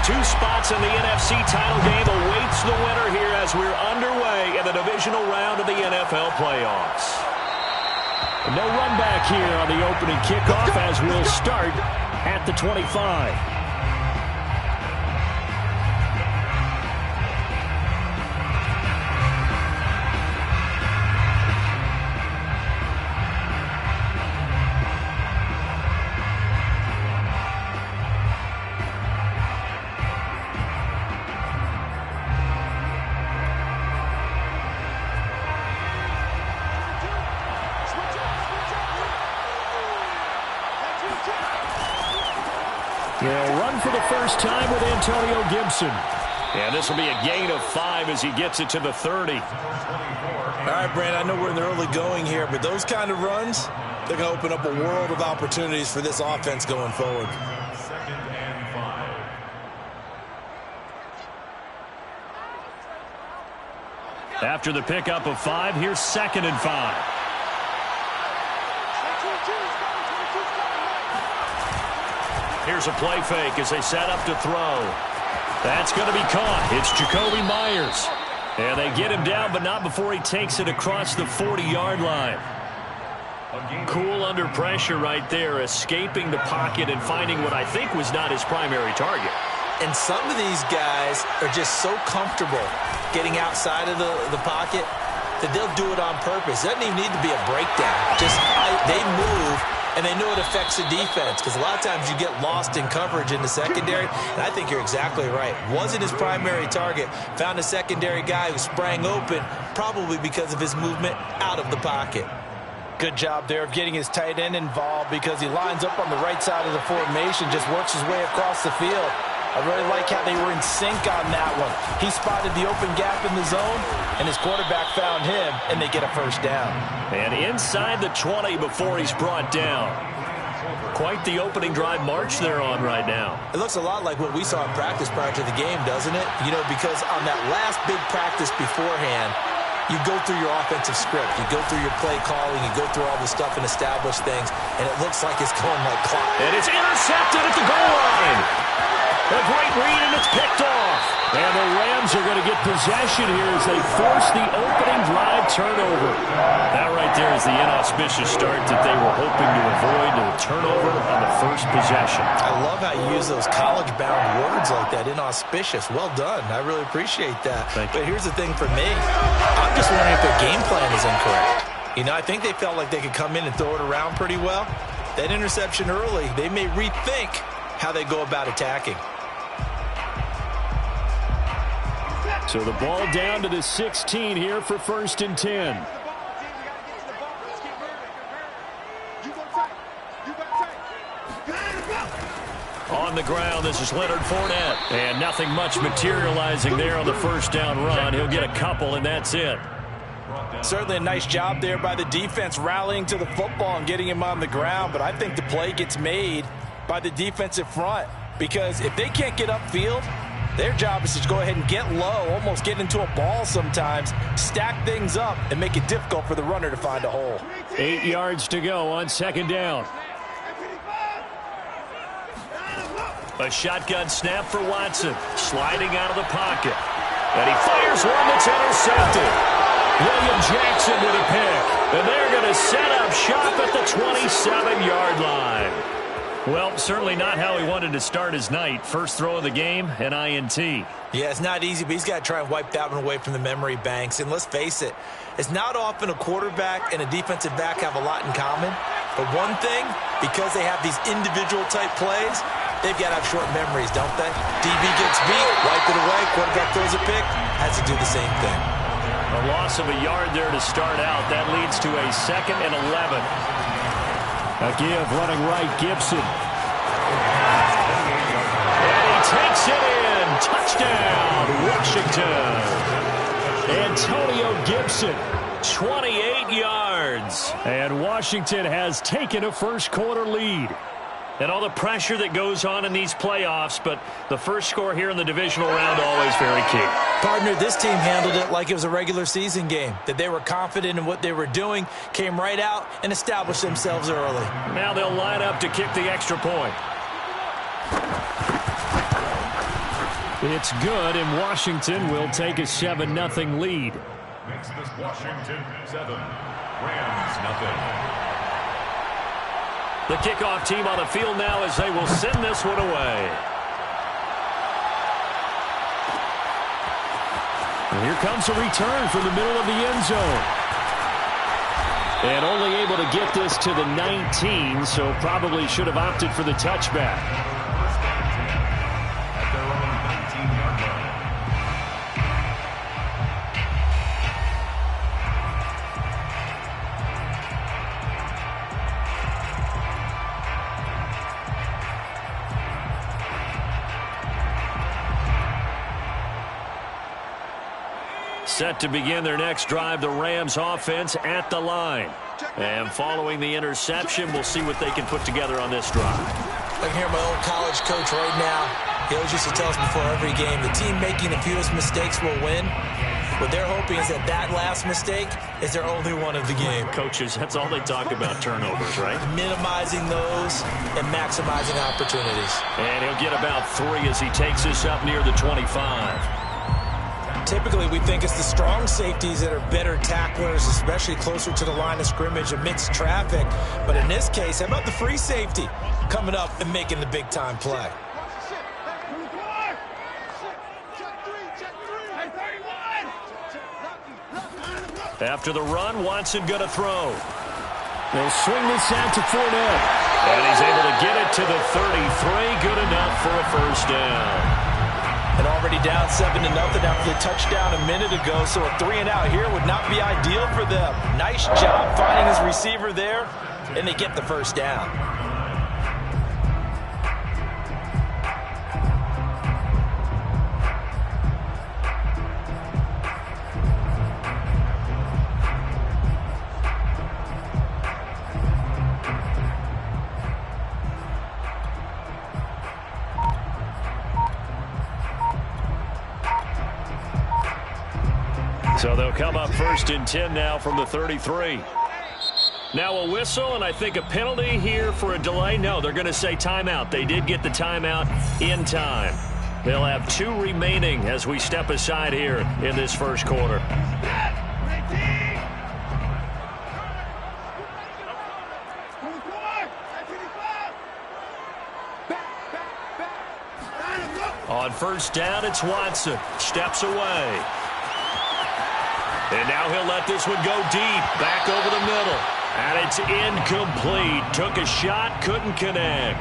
two spots in the NFC title game awaits the winner here as we're underway in the divisional round of the NFL playoffs. No run back here on the opening kickoff as we'll start at the 25. He'll run for the first time with Antonio Gibson. And this will be a gain of 5 as he gets it to the 30. All right, Brand, I know we're in the early going here, but those kind of runs, they're going to open up a world of opportunities for this offense going forward. After the pickup of 5, here's 2nd and 5. Here's a play fake as they set up to throw. That's going to be caught. It's Jacoby Myers. And they get him down, but not before he takes it across the 40-yard line. Cool under pressure right there, escaping the pocket and finding what I think was not his primary target. And some of these guys are just so comfortable getting outside of the pocket that they'll do it on purpose. It doesn't even need to be a breakdown. Just they move, and they know it affects the defense because a lot of times you get lost in coverage in the secondary, and I think you're exactly right. Wasn't his primary target. Found a secondary guy who sprang open, probably because of his movement out of the pocket. Good job there of getting his tight end involved because he lines up on the right side of the formation, just works his way across the field. I really like how they were in sync on that one. He spotted the open gap in the zone, and his quarterback found him, and they get a first down. And inside the 20 before he's brought down. Quite the opening drive march they're on right now. It looks a lot like what we saw in practice prior to the game, doesn't it? You know, because on that last big practice beforehand, you go through your offensive script. You go through your play calling. You go through all the stuff and establish things, and it looks like it's going like clock. And it's intercepted at the goal line. A great read, and it's picked off. And the Rams are going to get possession here as they force the opening drive turnover. That right there is the inauspicious start that they were hoping to avoid, a turnover on the first possession. I love how you use those college-bound words like that, inauspicious. Well done. I really appreciate that. But here's the thing for me. I'm just wondering if their game plan is incorrect. You know, I think they felt like they could come in and throw it around pretty well. That interception early, they may rethink how they go about attacking. So the ball down to the 16 here for 1st and 10. On the ground, this is Leonard Fournette. And nothing much materializing there on the first down run. He'll get a couple, and that's it. Certainly a nice job there by the defense rallying to the football and getting him on the ground. But I think the play gets made by the defensive front because if they can't get upfield, their job is to go ahead and get low, almost get into a ball sometimes, stack things up, and make it difficult for the runner to find a hole. 8 yards to go on 2nd down. A shotgun snap for Watson, sliding out of the pocket. And he fires one that's intercepted. William Jackson with a pick. And they're going to set up shop at the 27-yard line. Well, certainly not how he wanted to start his night. First throw of the game, an INT. Yeah, it's not easy, but he's got to try and wipe that one away from the memory banks. And let's face it, it's not often a quarterback and a defensive back have a lot in common. But one thing, because they have these individual type plays, they've got to have short memories, don't they? DB gets beat, wipe it away, quarterback throws a pick, has to do the same thing. A loss of a yard there to start out. That leads to a 2nd and 11. A give running right, Gibson. And he takes it in. Touchdown, Washington. Antonio Gibson, 28 yards. And Washington has taken a first quarter lead. And all the pressure that goes on in these playoffs, but the first score here in the divisional round always very key. Partner, this team handled it like it was a regular season game, that they were confident in what they were doing, came right out and established themselves early. Now they'll line up to kick the extra point. It's good, and Washington will take a 7-0 lead. Makes this Washington 7, Rams 0. The kickoff team on the field now as they will send this one away. And here comes a return from the middle of the end zone. And only able to get this to the 19, so probably should have opted for the touchback. At their own 19-yard line. Set to begin their next drive, the Rams offense at the line. And following the interception, we'll see what they can put together on this drive. I can hear my old college coach right now. He always used to tell us before every game, the team making the fewest mistakes will win. What they're hoping is that that last mistake is their only one of the game. Coaches, that's all they talk about, turnovers, right? Minimizing those and maximizing opportunities. And he'll get about 3 as he takes this up near the 25. Typically, we think it's the strong safeties that are better tacklers, especially closer to the line of scrimmage amidst traffic. But in this case, how about the free safety coming up and making the big-time play? After the run, Watson going to throw. They'll swing this out to Fournette. And he's able to get it to the 33. Good enough for a first down. And already down 7-0 after the touchdown a minute ago, so a 3-and-out here would not be ideal for them. Nice job finding his receiver there, and they get the first down. So they'll come up 1st and 10 now from the 33. Now a whistle, and I think a penalty here for a delay. No, they're going to say timeout. They did get the timeout in time. They'll have 2 remaining as we step aside here in this first quarter. On first down, it's Watson. Steps away. And now he'll let this one go deep, back over the middle. And it's incomplete. Took a shot, couldn't connect.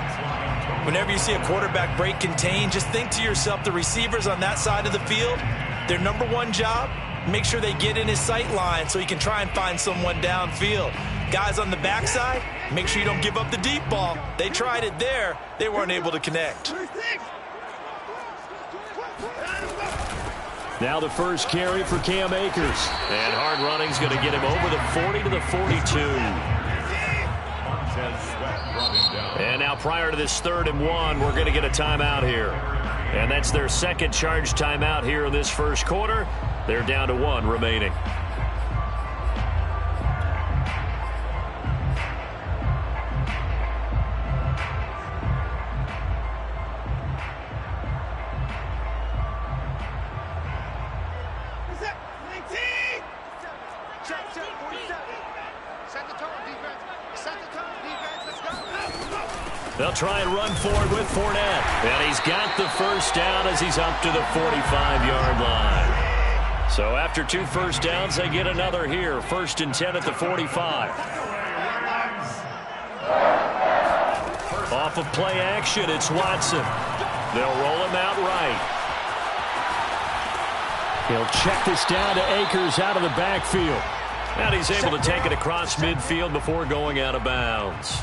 Whenever you see a quarterback break contain, just think to yourself, the receivers on that side of the field, their number one job, make sure they get in his sight line so he can try and find someone downfield. Guys on the backside, make sure you don't give up the deep ball. They tried it there. They weren't able to connect. Now the first carry for Cam Akers. And hard running's going to get him over the 40 to the 42. And now prior to this 3rd and 1, we're going to get a timeout here. And that's their second charge timeout here in this first quarter. They're down to 1 remaining. They'll try and run forward with Fournette. And he's got the first down as he's up to the 45-yard line. So after 2 first downs, they get another here. 1st and 10 at the 45. Off of play action, it's Watson. They'll roll him out right. He'll check this down to Akers out of the backfield. And he's able to take it across midfield before going out of bounds.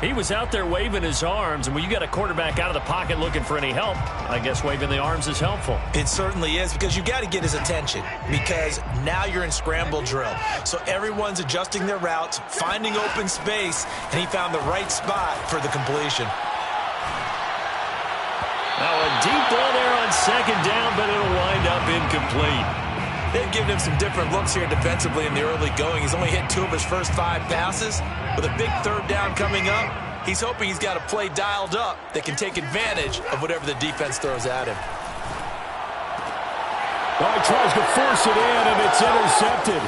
He was out there waving his arms, and when you got a quarterback out of the pocket looking for any help, I guess waving the arms is helpful. It certainly is, because you got to get his attention, because now you're in scramble drill. So everyone's adjusting their routes, finding open space, and he found the right spot for the completion. Now a deep ball there on 2nd down, but it'll wind up incomplete. They've given him some different looks here defensively in the early going. He's only hit 2 of his first 5 passes. With a big 3rd down coming up, He's hoping he's got a play dialed up that can take advantage of whatever the defense throws at him. Oh, he tries to force it in, and it's intercepted.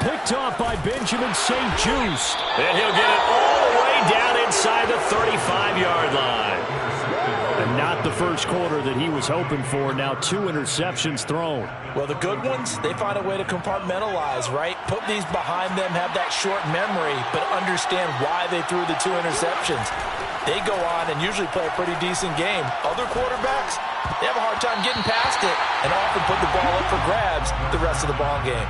Picked off by Benjamin St. Juste. And he'll get it all the way down inside the 35-yard line. And not the first quarter that he was hoping for. Now 2 interceptions thrown. Well, the good ones, they find a way to compartmentalize, right? Put these behind them, have that short memory, but understand why they threw the 2 interceptions. They go on and usually play a pretty decent game. Other quarterbacks, they have a hard time getting past it and often put the ball up for grabs the rest of the ball game.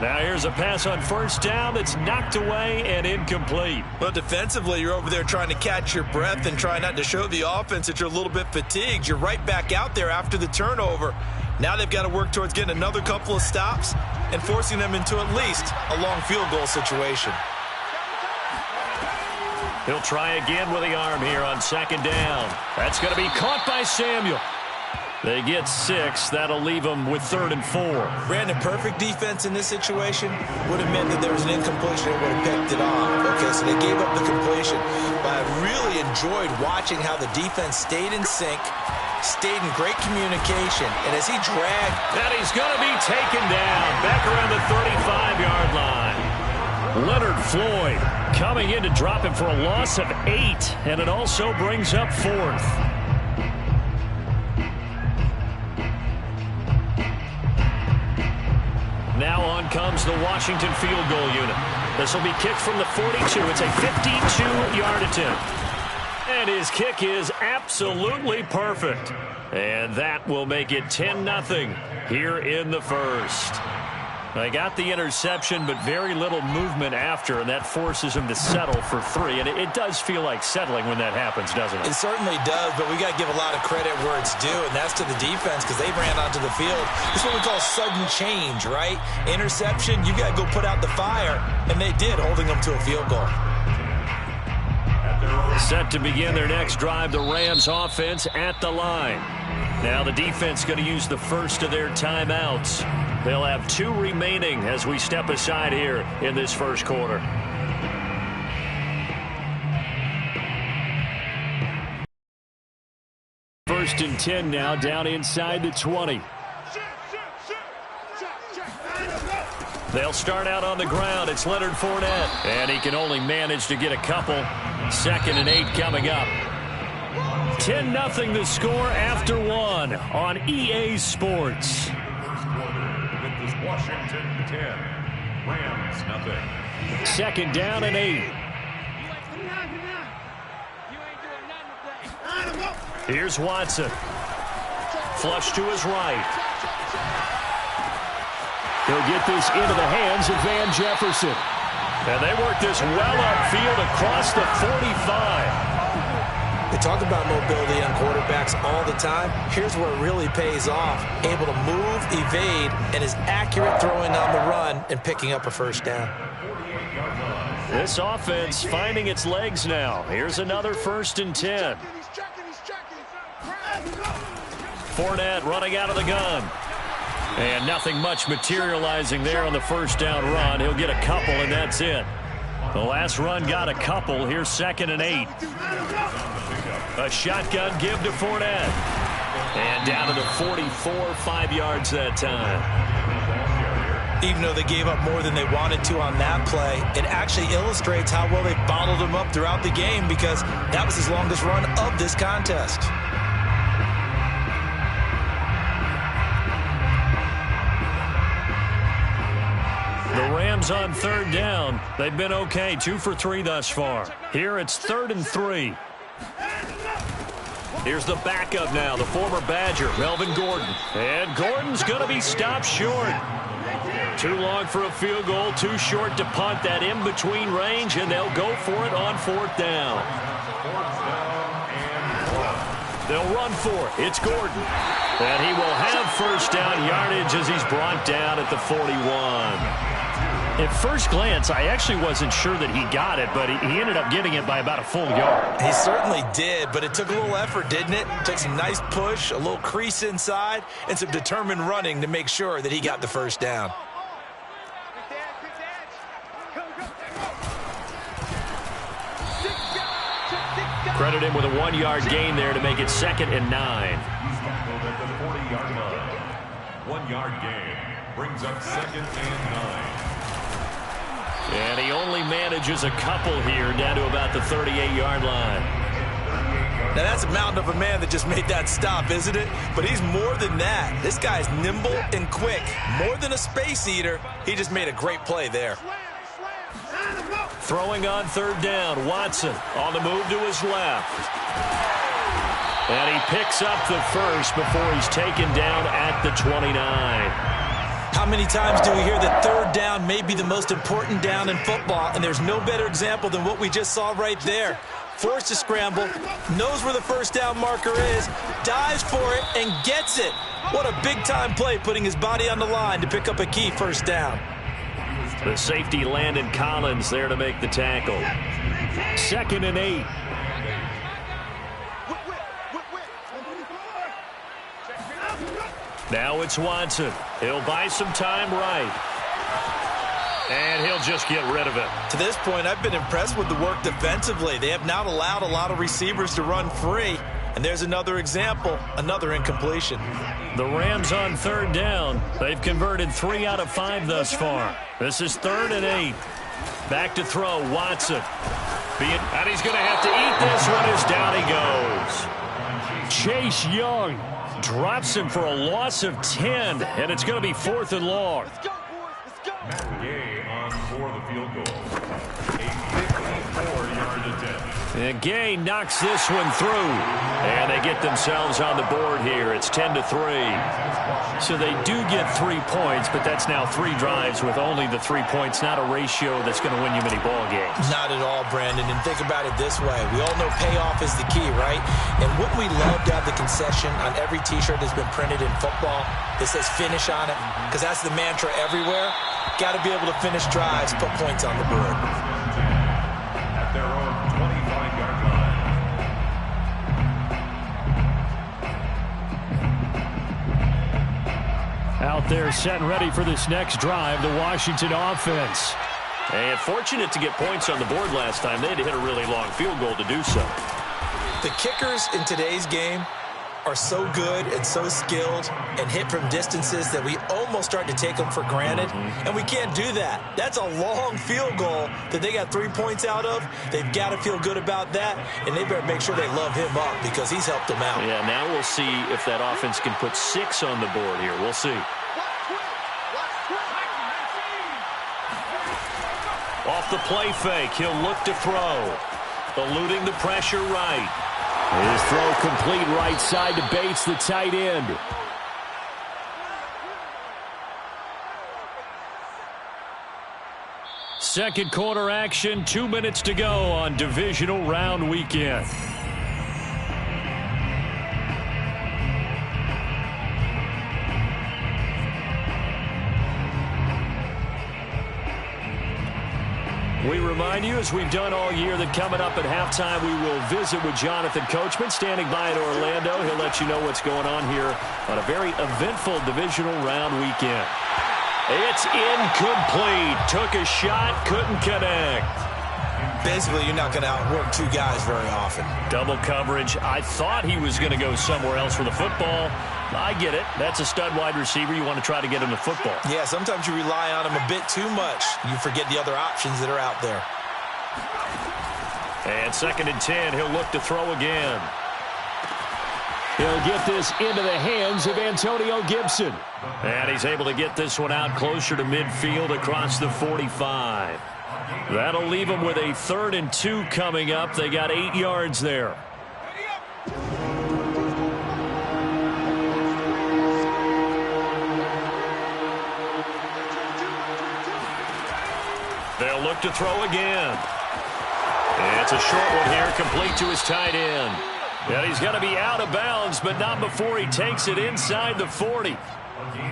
Now here's a pass on first down that's knocked away and incomplete. Well, defensively, you're over there trying to catch your breath and try not to show the offense that you're a little bit fatigued. You're right back out there after the turnover. Now they've got to work towards getting another couple of stops and forcing them into at least a long field goal situation. He'll try again with the arm here on second down. That's going to be caught by Samuel. They get 6. That'll leave them with 3rd and 4. Brandon, perfect defense in this situation would have meant that there was an incompletion and would have picked it off. Okay, so they gave up the completion. But I really enjoyed watching how the defense stayed in sync, stayed in great communication, and as he dragged... And he's going to be taken down back around the 35-yard line. Leonard Floyd coming in to drop him for a loss of 8, and it also brings up 4th. Now on comes the Washington field goal unit. This will be kicked from the 42. It's a 52-yard attempt. And his kick is absolutely perfect. And that will make it 10-0 here in the first. They got the interception, but very little movement after, and that forces him to settle for 3. And it does feel like settling when that happens, doesn't it? It certainly does, but we got to give a lot of credit where it's due, and that's to the defense because they ran onto the field. This is what we call sudden change, right? Interception, you got to go put out the fire, and they did, holding them to a field goal. Set to begin their next drive, the Rams offense at the line. Now the defense going to use the first of their timeouts. They'll have 2 remaining as we step aside here in this first quarter. First and 10 now, down inside the 20. They'll start out on the ground. It's Leonard Fournette, and he can only manage to get a couple. 2nd and 8 coming up. 10-0 the score after 1 on EA Sports. Washington 10, Rams 0. 2nd down and 8. Here's Watson. Flush to his right. He'll get this into the hands of Van Jefferson. And they work this well upfield across the 45. We talk about mobility on quarterbacks all the time. Here's where it really pays off. Able to move, evade, and is accurate throwing on the run and picking up a first down. This offense finding its legs now. Here's another 1st and 10. Fournette running out of the gun. And nothing much materializing there on the first down run. He'll get a couple, and that's it. The last run got a couple. Here's 2nd and 8. A shotgun give to Fournette. And down to the 44, 5 yards that time. Even though they gave up more than they wanted to on that play, it actually illustrates how well they bottled him up throughout the game because that was his longest run of this contest. The Rams on 3rd down. They've been okay, 2 for 3 thus far. Here it's 3rd and 3. Here's the backup now, the former Badger, Melvin Gordon. And Gordon's going to be stopped short. Too long for a field goal, too short to punt that in-between range, and they'll go for it on 4th down. They'll run for it. It's Gordon. And he will have first down yardage as he's brought down at the 41. At first glance, I actually wasn't sure that he got it, but he ended up getting it by about a full yard. He certainly did, but it took a little effort, didn't it? Took some nice push, a little crease inside, and some determined running to make sure that he got the first down. Credit him with a 1-yard gain there to make it 2nd and 9. He's tackled at the 40-yard line. 1-yard gain brings up 2nd and 9. And he only manages a couple here down to about the 38-yard line. Now, that's a mountain of a man that just made that stop, isn't it? But he's more than that. This guy's nimble and quick. More than a space eater. He just made a great play there. Throwing on 3rd down, Watson on the move to his left. And he picks up the first before he's taken down at the 29. How many times do we hear that 3rd down may be the most important down in football, and there's no better example than what we just saw right there. Forced to scramble, knows where the 1st down marker is, dives for it, and gets it. What a big-time play, putting his body on the line to pick up a key 1st down. The safety, Landon Collins, there to make the tackle. 2nd and 8. Now it's Watson. He'll buy some time right. And he'll just get rid of it. To this point, I've been impressed with the work defensively. They have not allowed a lot of receivers to run free. And there's another example, another incompletion. The Rams on 3rd down. They've converted 3 out of 5 thus far. This is 3rd and 8. Back to throw, Watson. And he's going to have to eat this one as down he goes. Chase Young drops him for a loss of 10, and it's going to be 4th and long. Matt Gay on for the field goal. A 54-yard attempt. And Gay knocks this one through. And they get themselves on the board here. It's 10-3. So they do get 3 points, but that's now 3 drives with only the 3 points, not a ratio that's going to win you many ball games. Not at all, Brandon. And think about it this way. We all know payoff is the key, right? And wouldn't we love to have the concession on every T-shirt that's been printed in football that says finish on it? Because that's the mantra everywhere. Got to be able to finish drives, put points on the board. At their own 25-yard line. Out there set and ready for this next drive, the Washington offense. And fortunate to get points on the board last time. They had to hit a really long field goal to do so. The kickers in today's game are so good and so skilled and hit from distances that we almost start to take them for granted, and we can't do that. That's a long field goal that they got 3 points out of. They've got to feel good about that, and they better make sure they love him up because he's helped them out. Yeah, now we'll see if that offense can put 6 on the board here. We'll see. Off the play fake, he'll look to throw. Eluding the pressure right. His throw complete right side to Bates, the tight end. Second quarter action, 2 minutes to go on divisional round weekend. We remind you, as we've done all year, that coming up at halftime, we will visit with Jonathan Coachman, standing by in Orlando. He'll let you know what's going on here on a very eventful divisional round weekend. It's incomplete. Took a shot, couldn't connect. Basically, you're not going to outwork 2 guys very often. Double coverage. I thought he was going to go somewhere else for the football. I get it. That's a stud wide receiver. You want to try to get him the football. Yeah, sometimes you rely on him a bit too much. You forget the other options that are out there. And 2nd and 10, he'll look to throw again. He'll get this into the hands of Antonio Gibson. And he's able to get this one out closer to midfield across the 45. That'll leave them with a 3rd and 2 coming up. They got 8 yards there. They'll look to throw again. And it's a short one here, complete to his tight end. And he's going to be out of bounds, but not before he takes it inside the 40.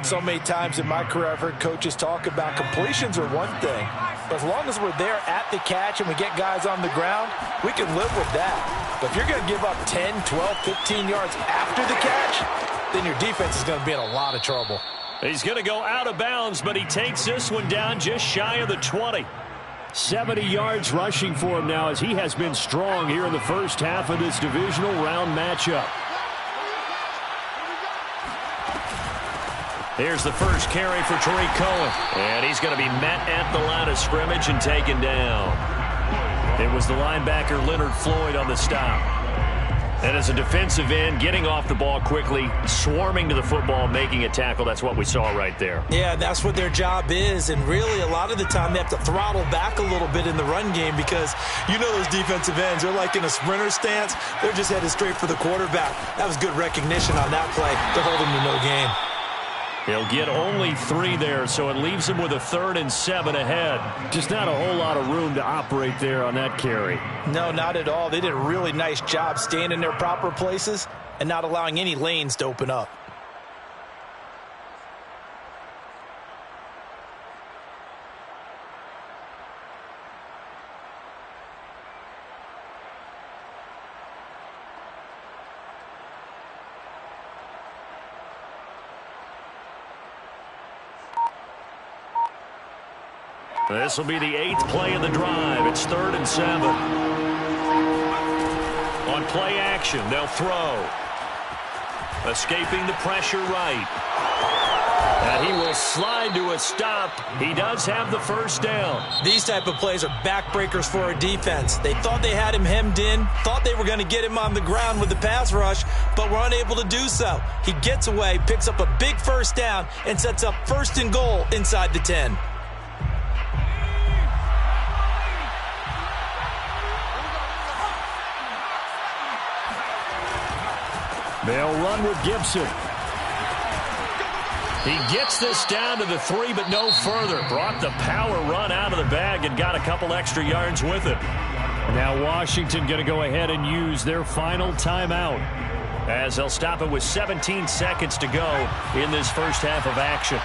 So many times in my career, I've heard coaches talk about completions are one thing. But as long as we're there at the catch and we get guys on the ground, we can live with that. But if you're going to give up 10, 12, 15 yards after the catch, then your defense is going to be in a lot of trouble. He's going to go out of bounds, but he takes this one down just shy of the 20. 70 yards rushing for him now as he has been strong here in the first half of this divisional round matchup. Here's the first carry for Tariq Cohen. And he's going to be met at the line of scrimmage and taken down. It was the linebacker Leonard Floyd on the stop. And as a defensive end, getting off the ball quickly, swarming to the football, making a tackle, that's what we saw right there. Yeah, that's what their job is. And really, a lot of the time, they have to throttle back a little bit in the run game because you know those defensive ends, they're like in a sprinter stance. They're just headed straight for the quarterback. That was good recognition on that play to hold him to no gain. He'll get only 3 there, so it leaves him with a 3rd and 7 ahead. Just not a whole lot of room to operate there on that carry. No, not at all. They did a really nice job staying in their proper places and not allowing any lanes to open up. This will be the 8th play of the drive. It's 3rd and 7. On play action, they'll throw. Escaping the pressure right. And he will slide to a stop. He does have the first down. These type of plays are backbreakers for a defense. They thought they had him hemmed in, thought they were going to get him on the ground with the pass rush, but were unable to do so. He gets away, picks up a big first down, and sets up 1st and goal inside the 10. They'll run with Gibson. He gets this down to the 3, but no further. Brought the power run out of the bag and got a couple extra yards with it. Now Washington going to go ahead and use their final timeout as they'll stop it with 17 seconds to go in this first half of action.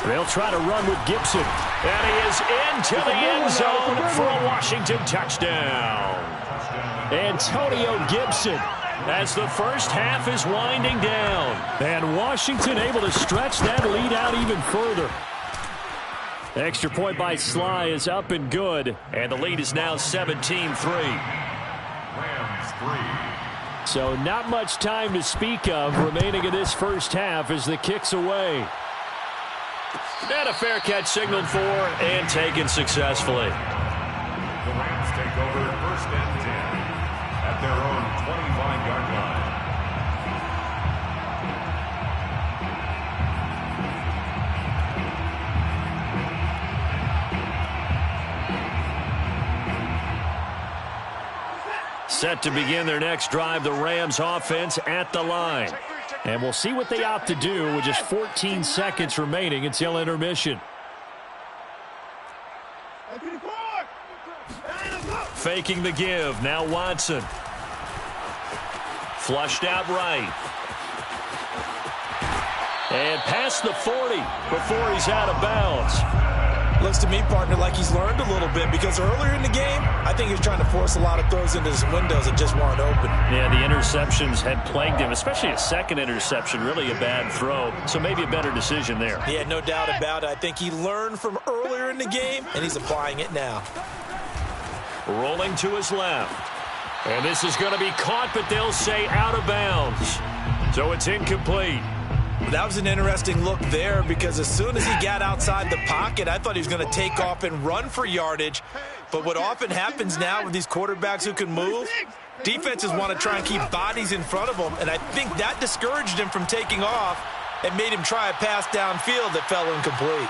They'll try to run with Gibson. And he is into the end zone for a Washington touchdown. Antonio Gibson as the first half is winding down. And Washington able to stretch that lead out even further. Extra point by Sly is up and good. And the lead is now 17-3. Rams 3. So not much time to speak of remaining in this first half as the kick's away. And a fair catch signaled for and taken successfully. The Rams take over 1st and 10 at their own 25-yard line. Set to begin their next drive, the Rams offense at the line. And we'll see what they opt to do with just 14 seconds remaining until intermission. Faking the give. Now Watson. Flushed out right. And past the 40 before he's out of bounds. Looks to me, partner, like he's learned a little bit because earlier in the game, I think he was trying to force a lot of throws into his windows that just weren't open. Yeah, the interceptions had plagued him, especially a second interception, really a bad throw. So maybe a better decision there. Yeah, no doubt about it. I think he learned from earlier in the game, and he's applying it now. Rolling to his left. And this is going to be caught, but they'll say out of bounds. So it's incomplete. That was an interesting look there because as soon as he got outside the pocket, I thought he was going to take off and run for yardage. But what often happens now with these quarterbacks who can move, defenses want to try and keep bodies in front of them. And I think that discouraged him from taking off and made him try a pass downfield that fell incomplete.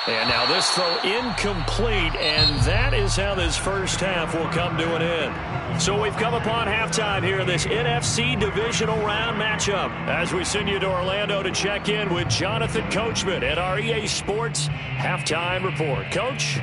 And now this throw incomplete, and that is how this first half will come to an end. So we've come upon halftime here in this NFC Divisional Round matchup as we send you to Orlando to check in with Jonathan Coachman at our EA Sports Halftime Report. Coach?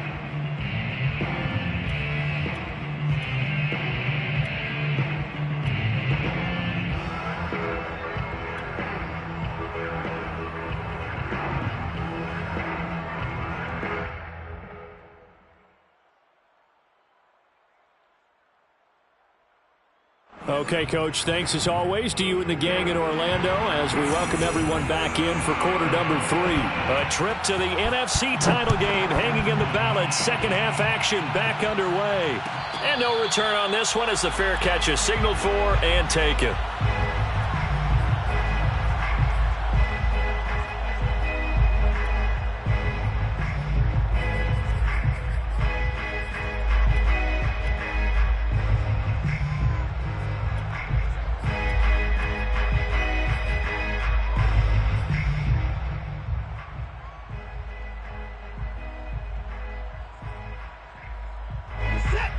Okay, Coach, thanks as always to you and the gang in Orlando as we welcome everyone back in for quarter number 3. A trip to the NFC title game hanging in the balance. Second half action back underway. And no return on this one as the fair catch is signaled for and taken.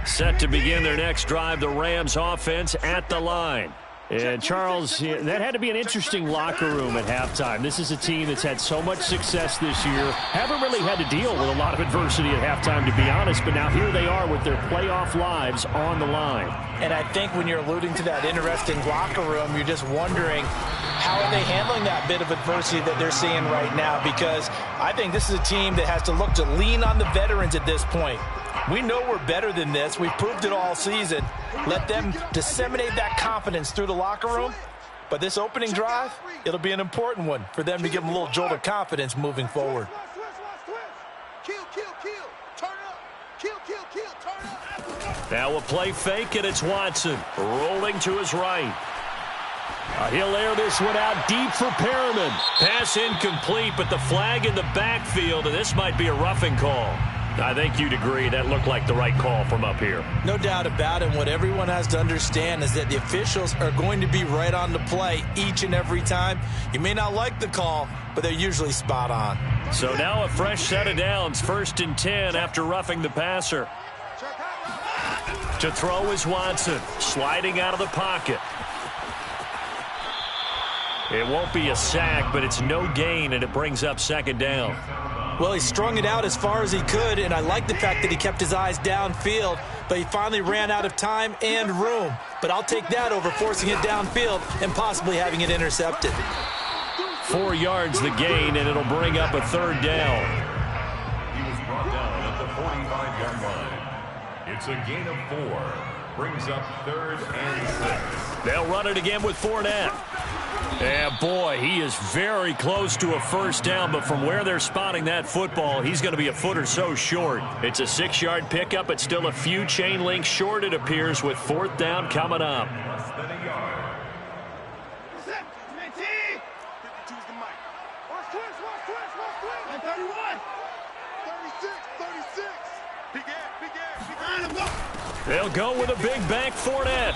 Set to begin their next drive, the Rams offense at the line. And, Charles, that had to be an interesting locker room at halftime. This is a team that's had so much success this year. Haven't really had to deal with a lot of adversity at halftime, to be honest. But now here they are with their playoff lives on the line. And I think when you're alluding to that interesting locker room, you're just wondering how are they handling that bit of adversity that they're seeing right now? Because I think this is a team that has to look to lean on the veterans at this point. We know we're better than this. We've proved it all season. Let them disseminate that confidence through the locker room. But this opening drive, it'll be an important one for them to give them a little jolt of confidence moving forward. Now a play fake, and it's Watson rolling to his right. He'll air this one out deep for Perriman. Pass incomplete, but the flag in the backfield, and this might be a roughing call. I think you'd agree that looked like the right call from up here. No doubt about it. What everyone has to understand is that the officials are going to be right on the play each and every time. You may not like the call, but they're usually spot on. So now a fresh set of downs, 1st and 10 after roughing the passer. To throw is Watson, sliding out of the pocket. It won't be a sack, but it's no gain, and it brings up 2nd down. Well, he strung it out as far as he could, and I like the fact that he kept his eyes downfield, but he finally ran out of time and room. But I'll take that over forcing it downfield and possibly having it intercepted. 4 yards the gain, and it'll bring up a 3rd down. He was brought down at the 45-yard line. It's a gain of 4. Brings up 3rd and 6. They'll run it again with Fournette. Yeah, boy, he is very close to a 1st down, but from where they're spotting that football, he's going to be a foot or so short. It's a 6-yard pickup, but still a few chain links short, it appears, with 4th down coming up. Less than a yard. They'll go with a big back Fournette.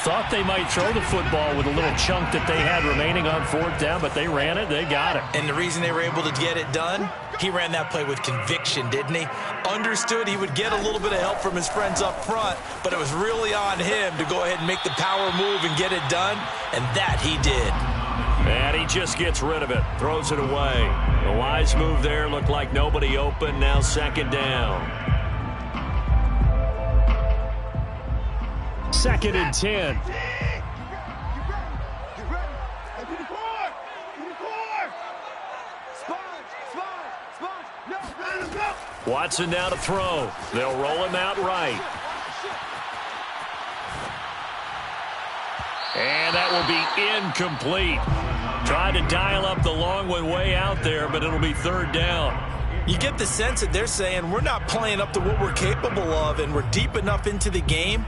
Thought they might throw the football with a little chunk that they had remaining on 4th down, but they ran it. They got it. And the reason they were able to get it done, he ran that play with conviction, didn't he? Understood he would get a little bit of help from his friends up front, but it was really on him to go ahead and make the power move and get it done, and that he did. And he just gets rid of it, throws it away. A wise move there, looked like nobody open, now 2nd down. 2nd and 10. Watson now to throw. They'll roll him out right. And that will be incomplete. Tried to dial up the long one way out there, but it'll be 3rd down. You get the sense that they're saying we're not playing up to what we're capable of, and we're deep enough into the game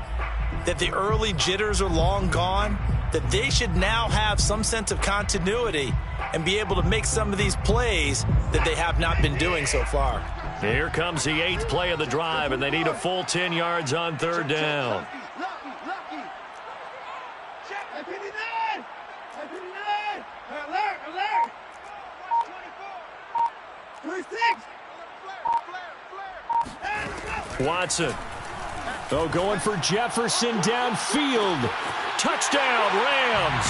that the early jitters are long gone, that they should now have some sense of continuity and be able to make some of these plays that they have not been doing so far. Here comes the 8th play of the drive, and they need a full 10 yards on 3rd down. Watson. Oh, going for Jefferson downfield. Touchdown, Rams.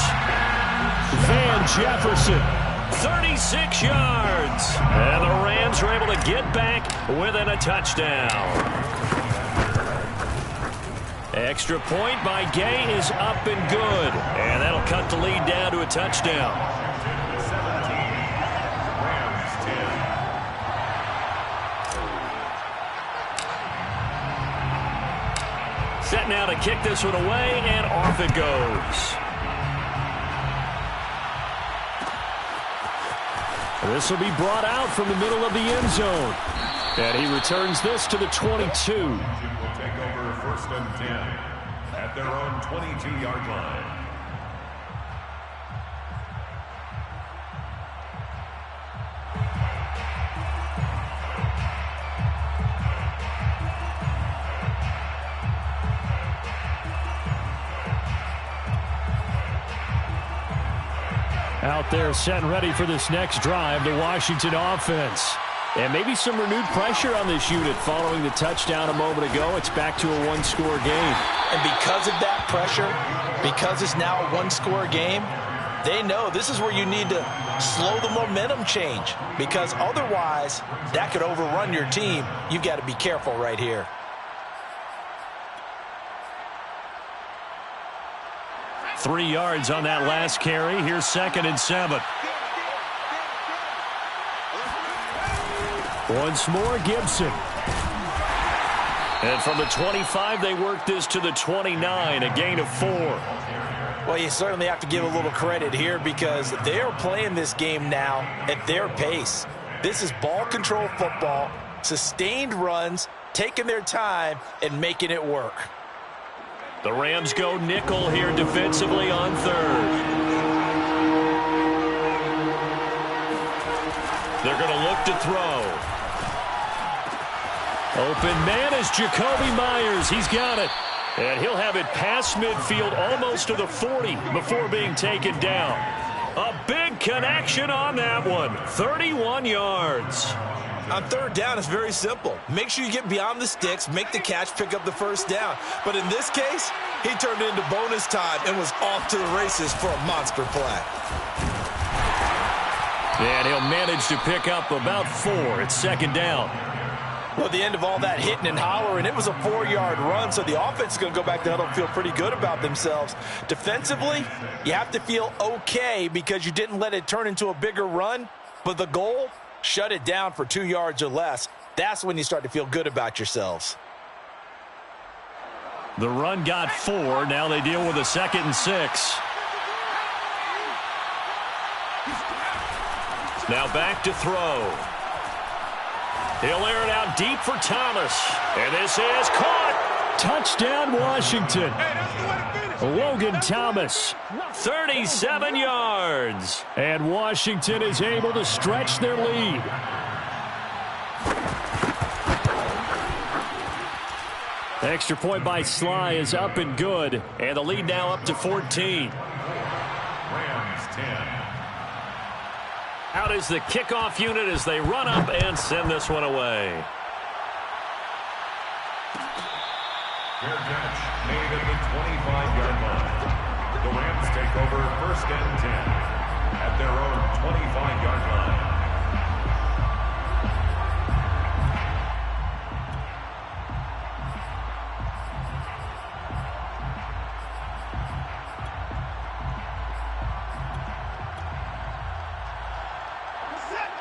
Van Jefferson, 36 yards. And the Rams are able to get back within a touchdown. Extra point by Gay is up and good. And that'll cut the lead down to a touchdown. 17. Rams 10. set now to kick this one away, and off it goes. This will be brought out from the middle of the end zone. And he returns this to the 22. Will take over 1st and 10 at their own 22-yard line. Out there set and ready for this next drive, the Washington offense. And maybe some renewed pressure on this unit following the touchdown a moment ago. It's back to a one-score game. And because of that pressure, because it's now a one-score game, they know this is where you need to slow the momentum change, because otherwise that could overrun your team. You've got to be careful right here. Three yards on that last carry. Here's 2nd and 7. Once more, Gibson. And from the 25, they work this to the 29, a gain of 4. Well, you certainly have to give a little credit here because they are playing this game now at their pace. This is ball control football, sustained runs, taking their time and making it work. The Rams go nickel here defensively on 3rd. They're going to look to throw. Open man is Jacoby Myers. He's got it. And he'll have it past midfield almost to the 40 before being taken down. A big connection on that one. 31 yards. On 3rd down, it's very simple. Make sure you get beyond the sticks, make the catch, pick up the 1st down. But in this case, he turned into bonus time and was off to the races for a monster play. And he'll manage to pick up about 4. It's 2nd down. Well, the end of all that hitting and hollering, it was a 4-yard run, so the offense is going to go back to huddle and feel pretty good about themselves. Defensively, you have to feel okay because you didn't let it turn into a bigger run, but the goal, shut it down for 2 yards or less. That's when you start to feel good about yourselves. The run got 4. Now they deal with a 2nd and 6. Now back to throw. He'll air it out deep for Thomas. And this is caught. Touchdown, Washington. Logan Thomas, 37 yards. And Washington is able to stretch their lead. Extra point by Sly is up and good. And the lead now up to 14. Rams 10. Out is the kickoff unit as they run up and send this one away. Fair catch made at the 25-yard line. The Rams take over 1st and 10 at their own 25-yard line.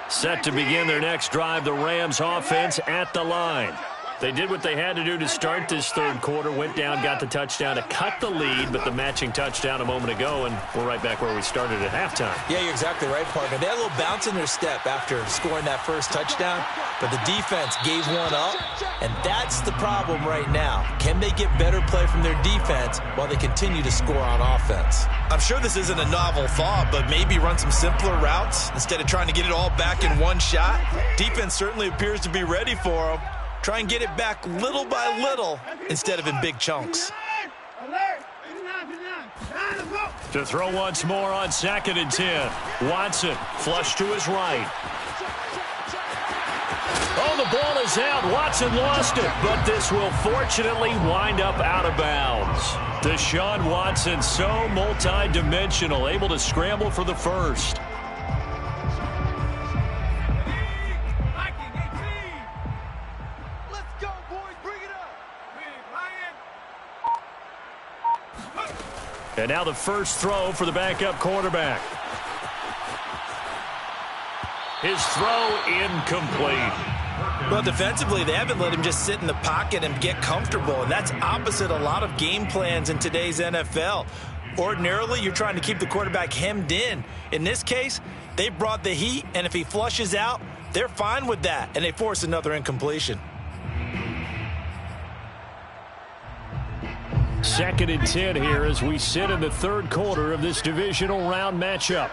Set to begin their next drive, the Rams offense at the line. They did what they had to do to start this 3rd quarter, went down, got the touchdown to cut the lead, but the matching touchdown a moment ago, and we're right back where we started at halftime. Yeah, you're exactly right, partner. They had a little bounce in their step after scoring that 1st touchdown, but the defense gave one up, and that's the problem right now. Can they get better play from their defense while they continue to score on offense? I'm sure this isn't a novel thought, but maybe run some simpler routes instead of trying to get it all back in one shot. Defense certainly appears to be ready for them. Try and get it back little by little instead of in big chunks. To throw once more on 2nd and 10. Watson flush to his right. Oh, the ball is out. Watson lost it, but this will fortunately wind up out of bounds. Deshaun Watson, so multi-dimensional, able to scramble for the 1st. And now the 1st throw for the backup quarterback. His throw incomplete. Well, defensively, they haven't let him just sit in the pocket and get comfortable, and that's opposite a lot of game plans in today's NFL. Ordinarily, you're trying to keep the quarterback hemmed in. In this case, they brought the heat, and if he flushes out, they're fine with that, and they force another incompletion. 2nd and 10 here as we sit in the third quarter of this divisional round matchup.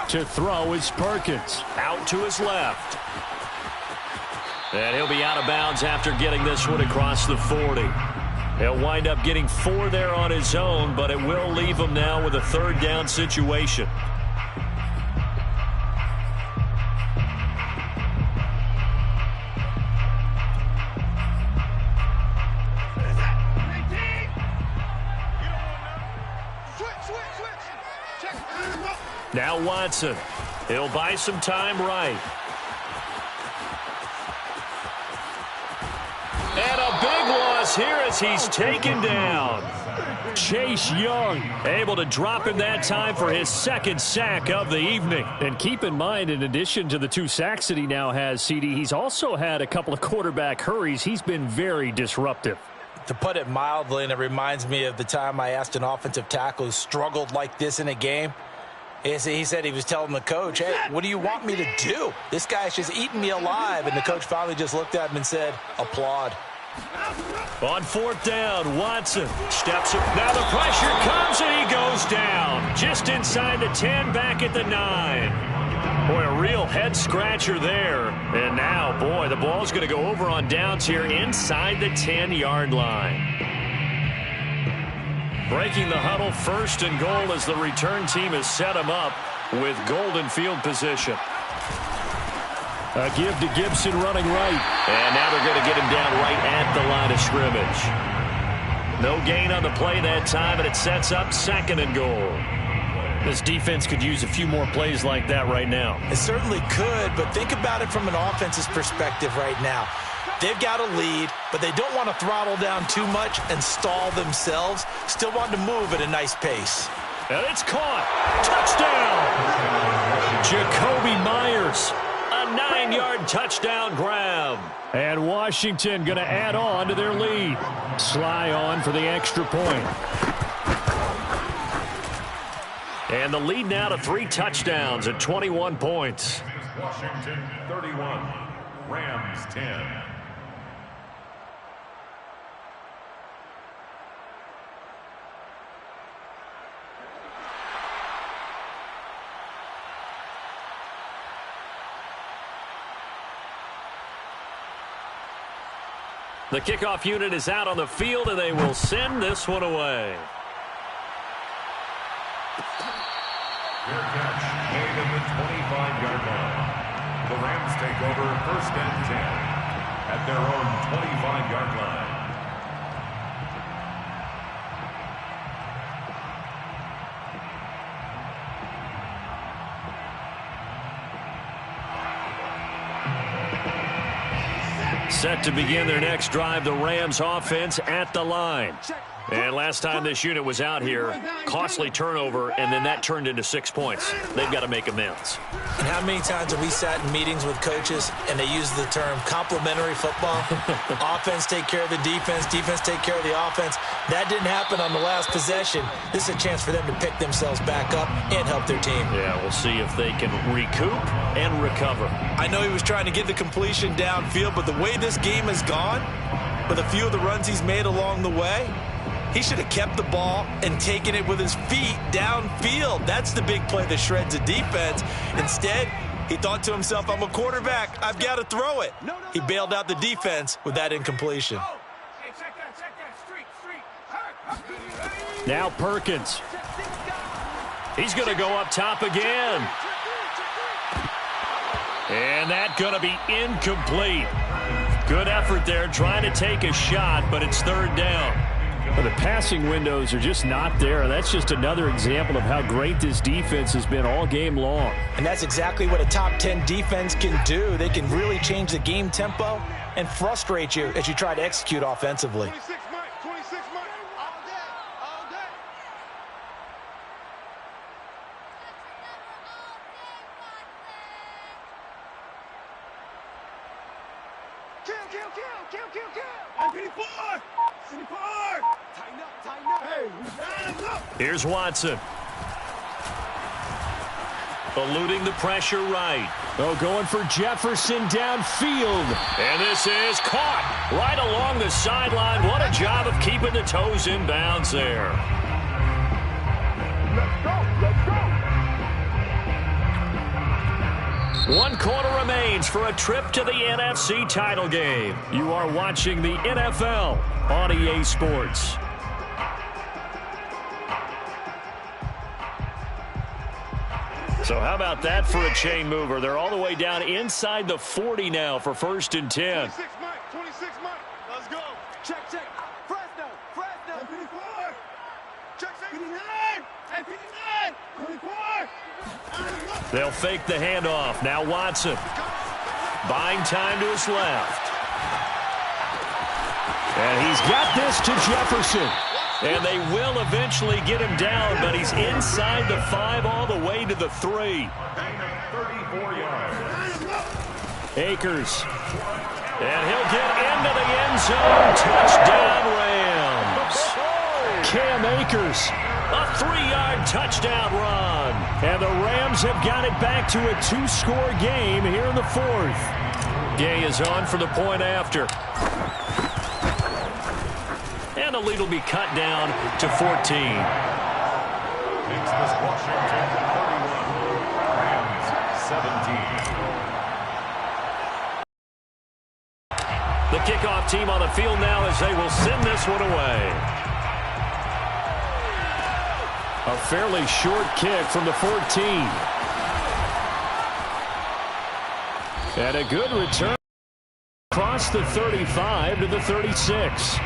To throw is Perkins. Out to his left. And he'll be out of bounds after getting this one across the 40. He'll wind up getting 4 there on his own, but it will leave him now with a 3rd down situation. Now Watson. He'll buy some time right. And a big loss here as he's taken down. Chase Young able to drop him that time for his 2nd sack of the evening. And keep in mind, in addition to the 2 sacks that he now has, CD, he's also had a couple of quarterback hurries. He's been very disruptive. To put it mildly, and it reminds me of the time I asked an offensive tackle who struggled like this in a game. He said he was telling the coach, hey, what do you want me to do? This guy's just eating me alive. And the coach finally just looked at him and said, applaud. On 4th down, Watson steps up. Now the pressure comes and he goes down. Just inside the 10, back at the 9. Boy, a real head scratcher there. And now, boy, the ball's going to go over on downs here inside the 10-yard line. Breaking the huddle, 1st and goal as the return team has set him up with golden field position. A give to Gibson running right. And now they're going to get him down right at the line of scrimmage. No gain on the play that time, and it sets up 2nd and goal. This defense could use a few more plays like that right now. It certainly could, but think about it from an offense's perspective right now. They've got a lead, but they don't want to throttle down too much and stall themselves. Still want to move at a nice pace. And it's caught. Touchdown! Jacoby Myers. A 9-yard touchdown grab. And Washington going to add on to their lead. Sly on for the extra point. And the lead now to 3 touchdowns at 21 points. Washington 31, Rams 10. The kickoff unit is out on the field, and they will send this one away. Fair catch made at the 25-yard line. The Rams take over 1st and 10 at their own 25-yard line. Set to begin their next drive, the Rams offense at the line. And last time this unit was out here, costly turnover, and then that turned into 6 points. They've got to make amends. And how many times have we sat in meetings with coaches and they use the term complementary football? Offense take care of the defense, defense take care of the offense. That didn't happen on the last possession. This is a chance for them to pick themselves back up and help their team. Yeah, we'll see if they can recoup and recover. I know he was trying to get the completion downfield, but the way this game has gone, with a few of the runs he's made along the way, he should have kept the ball and taken it with his feet downfield. That's the big play that shreds a defense. Instead, he thought to himself, I'm a quarterback. I've got to throw it. He bailed out the defense with that incompletion. Now Perkins. He's going to go up top again. And that's going to be incomplete. Good effort there trying to take a shot, but it's 3rd down. Well, the passing windows are just not there. That's just another example of how great this defense has been all game long. And that's exactly what a top 10 defense can do. They can really change the game tempo and frustrate you as you try to execute offensively. Here's Watson. Eluding the pressure right. Oh, going for Jefferson downfield. And this is caught right along the sideline. What a job of keeping the toes in bounds there. Let's go. 1 quarter remains for a trip to the NFC title game. You are watching the NFL on EA Sports. So how about that for a chain mover? They're all the way down inside the 40 now for 1st and 10. 26 Mike. Let's go. Check. Fresno. 54. Check. 59. 24. They'll fake the handoff. Now Watson. Buying time to his left. And he's got this to Jefferson. And they will eventually get him down, but he's inside the 5 all the way to the 3. 34 yards. Akers. And he'll get into the end zone. Touchdown, Rams. Cam Akers. A 3-yard touchdown run. And the Rams have got it back to a 2-score game here in the 4th. Gay is on for the point after. And the lead will be cut down to 14. Takes this Washington 31. Rams 17. The kickoff team on the field now as they will send this one away. A fairly short kick from the 14. And a good return across the 35 to the 36.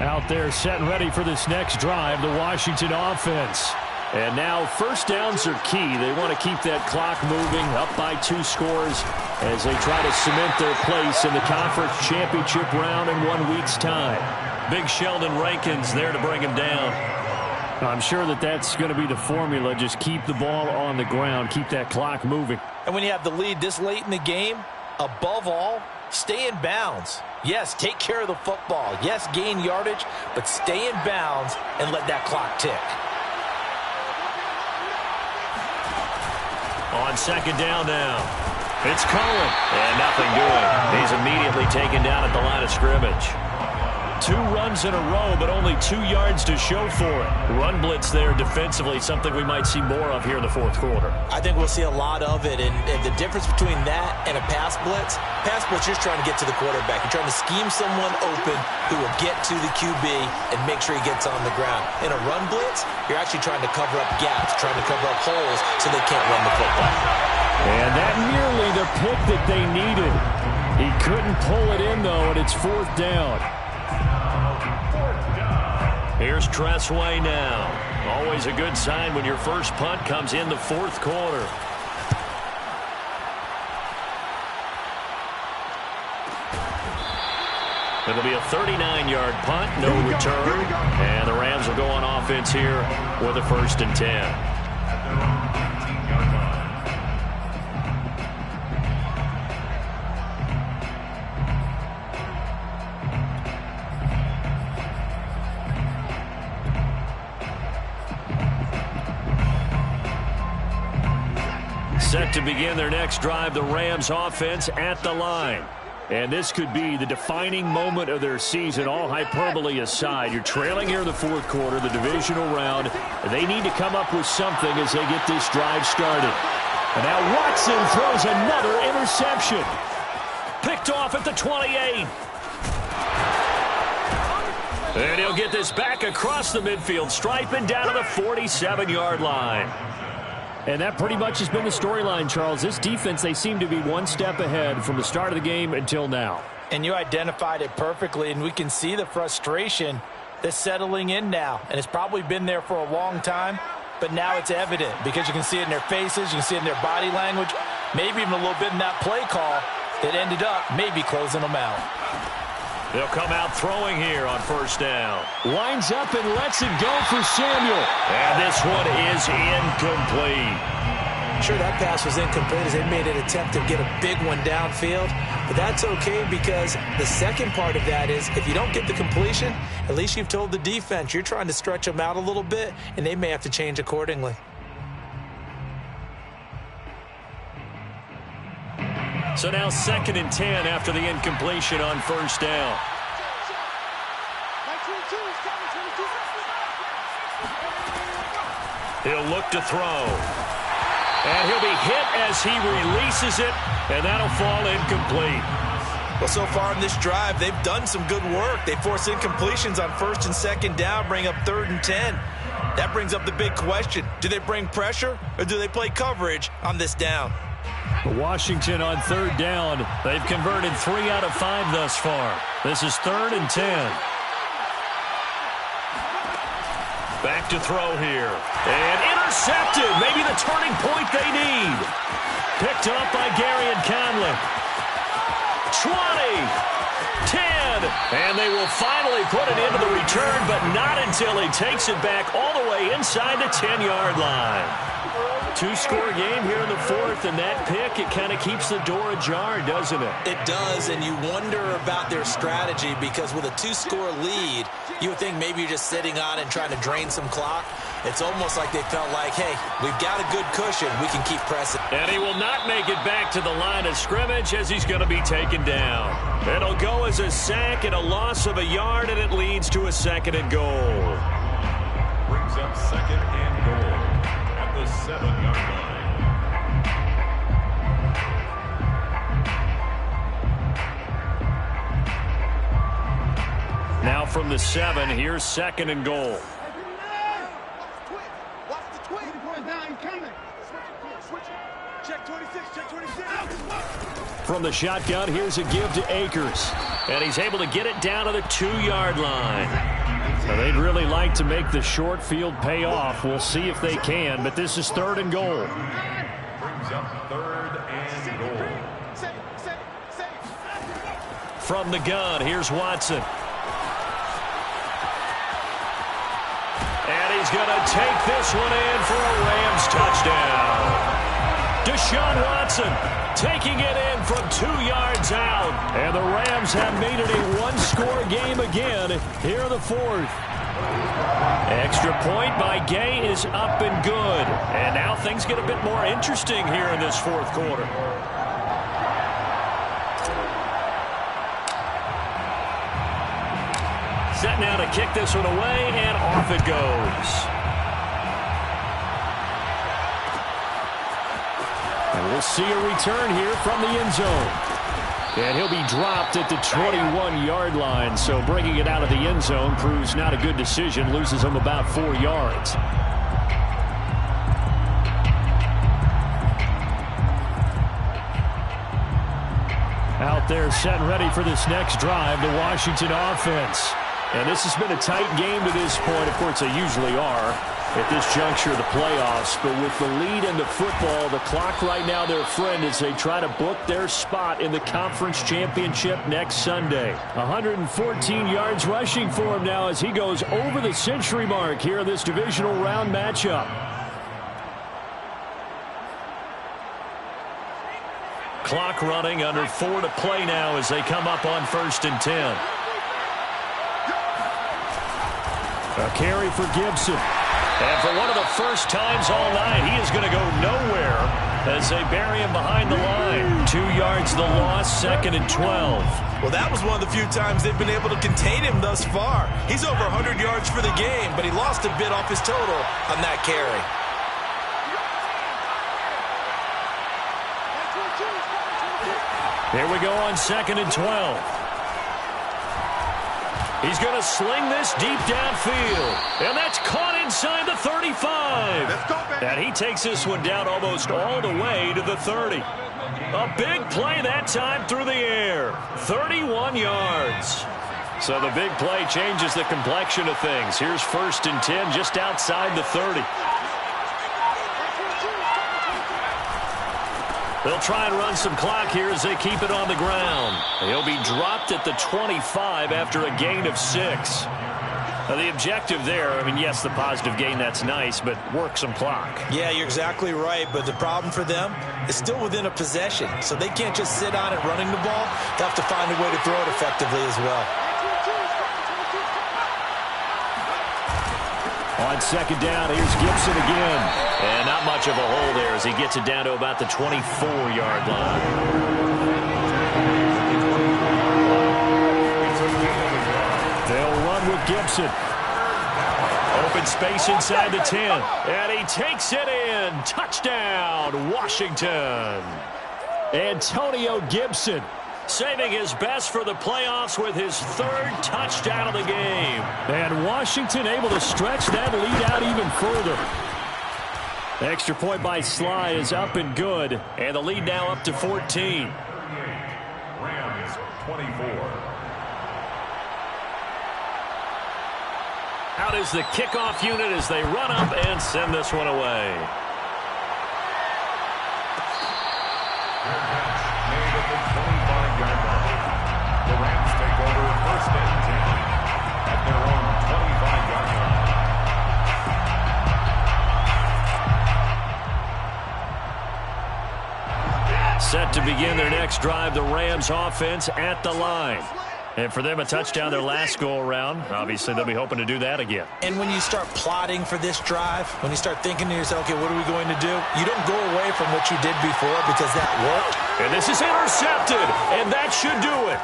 Out there set and ready for this next drive, the Washington offense. And now 1st downs are key. They want to keep that clock moving, up by 2 scores as they try to cement their place in the conference championship round in 1 week's time. Big Sheldon Rankins there to bring him down. I'm sure that's going to be the formula. Just keep the ball on the ground, keep that clock moving. And when you have the lead this late in the game, above all, stay in bounds. Yes, take care of the football. Yes, gain yardage, but stay in bounds and let that clock tick. On 2nd down now. It's Cohen. And nothing doing. He's immediately taken down at the line of scrimmage. 2 runs in a row, but only 2 yards to show for it. Run blitz there defensively, something we might see more of here in the 4th quarter. I think we'll see a lot of it, and the difference between that and a pass blitz, you're just trying to get to the quarterback. You're trying to scheme someone open who will get to the QB and make sure he gets on the ground. In a run blitz, you're actually trying to cover up gaps, trying to cover up holes so they can't run the football. And that nearly the pick that they needed. He couldn't pull it in, though, and it's 4th down. Here's Tressway now. Always a good sign when your first punt comes in the 4th quarter. It'll be a 39-yard punt, no return. And the Rams will go on offense here with a 1st and 10. Set to begin their next drive, the Rams offense at the line. And this could be the defining moment of their season, all hyperbole aside. You're trailing here in the 4th quarter, the divisional round. They need to come up with something as they get this drive started. And now Watson throws another interception. Picked off at the 28. And he'll get this back across the midfield stripe and down to the 47-yard line. And that pretty much has been the storyline, Charles. This defense, they seem to be one step ahead from the start of the game until now. And you identified it perfectly, and we can see the frustration that's settling in now. And it's probably been there for a long time, but now it's evident because you can see it in their faces, you can see it in their body language. maybe even a little bit in that play call that ended up maybe closing them out. They'll come out throwing here on first down. Lines up and lets it go for Samuel. And this one is incomplete. Sure, that pass was incomplete as they made an attempt to get a big one downfield. But that's okay because the second part of that is if you don't get the completion, at least you've told the defense you're trying to stretch them out a little bit, and they may have to change accordingly. So now 2nd and 10 after the incompletion on first down. He'll look to throw. And he'll be hit as he releases it, and that'll fall incomplete. Well, so far in this drive, they've done some good work. They force incompletions on 1st and 2nd down, bring up 3rd and 10. That brings up the big question. Do they bring pressure, or do they play coverage on this down? Washington on 3rd down. They've converted 3 out of 5 thus far. This is 3rd and 10. Back to throw here. And intercepted. Maybe the turning point they need. Picked up by Gary and Conley. 20. 10. And they will finally put it into the return, but not until he takes it back all the way inside the 10-yard line. 2-score game here in the 4th, and that pick, it kind of keeps the door ajar, doesn't it? It does, and you wonder about their strategy because with a 2-score lead, you would think maybe you're just sitting on it and trying to drain some clock. It's almost like they felt like, hey, we've got a good cushion. We can keep pressing. And he will not make it back to the line of scrimmage as he's going to be taken down. It'll go as a sack and a loss of a yard, and it leads to a 2nd and goal. Brings up 2nd and goal at the 7-yard line. Now from the 7, here's 2nd and goal. From the shotgun, here's a give to Akers. And he's able to get it down to the 2-yard line. Now, they'd really like to make the short field pay off. We'll see if they can, but this is 3rd and goal. Brings up 3rd and goal. From the gun, here's Watson. And he's going to take this one in for a Rams touchdown. Deshaun Watson taking it in from 2 yards out. And the Rams have made it a 1-score game again here in the 4th. Extra point by Gay is up and good. And now things get a bit more interesting here in this 4th quarter. Set now to kick this one away, and off it goes. And we'll see a return here from the end zone. And he'll be dropped at the 21-yard line, so bringing it out of the end zone proves not a good decision, loses him about 4 yards. Out there set and ready for this next drive, the Washington offense. And this has been a tight game to this point. Of course, they usually are at this juncture of the playoffs. But with the lead in the football, the clock right now their friend as they try to book their spot in the conference championship next Sunday. 114 yards rushing for him now as he goes over the century mark here in this divisional round matchup. Clock running, under 4 to play now as they come up on 1st and 10. A carry for Gibson. And for one of the first times all night, he is going to go nowhere as they bury him behind the line. 2 yards the loss, 2nd and 12. Well, that was one of the few times they've been able to contain him thus far. He's over 100 yards for the game, but he lost a bit off his total on that carry. Here we go on 2nd and 12. He's going to sling this deep downfield. And that's caught inside the 35. Let's go, baby. And he takes this one down almost all the way to the 30. A big play that time through the air. 31 yards. So the big play changes the complexion of things. Here's 1st and 10 just outside the 30. They'll try and run some clock here as they keep it on the ground. He'll be dropped at the 25 after a gain of 6. Now, the objective there, I mean, yes, the positive gain, that's nice, but work some clock. Yeah, you're exactly right, but the problem for them is still within a possession, so they can't just sit on it running the ball. They have to find a way to throw it effectively as well. On second down, here's Gibson again. And not much of a hole there as he gets it down to about the 24-yard line. They'll run with Gibson. Open space inside the 10. And he takes it in. Touchdown, Washington. Antonio Gibson saving his best for the playoffs with his 3rd touchdown of the game. And Washington able to stretch that lead out even further. Extra point by Sly is up and good. And the lead now up to 14. Rams 24. Out is the kickoff unit as they run up and send this one away. Made at the 25-yard line. The Rams take over 1st and 10 at their own 25-yard line. Set to begin their next drive, the Rams offense at the line. And for them, a touchdown their last go-around. Obviously, they'll be hoping to do that again. And when you start plotting for this drive, when you start thinking to yourself, okay, what are we going to do? You don't go away from what you did before because that worked. And this is intercepted, and that should do it.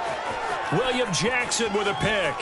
William Jackson with a pick.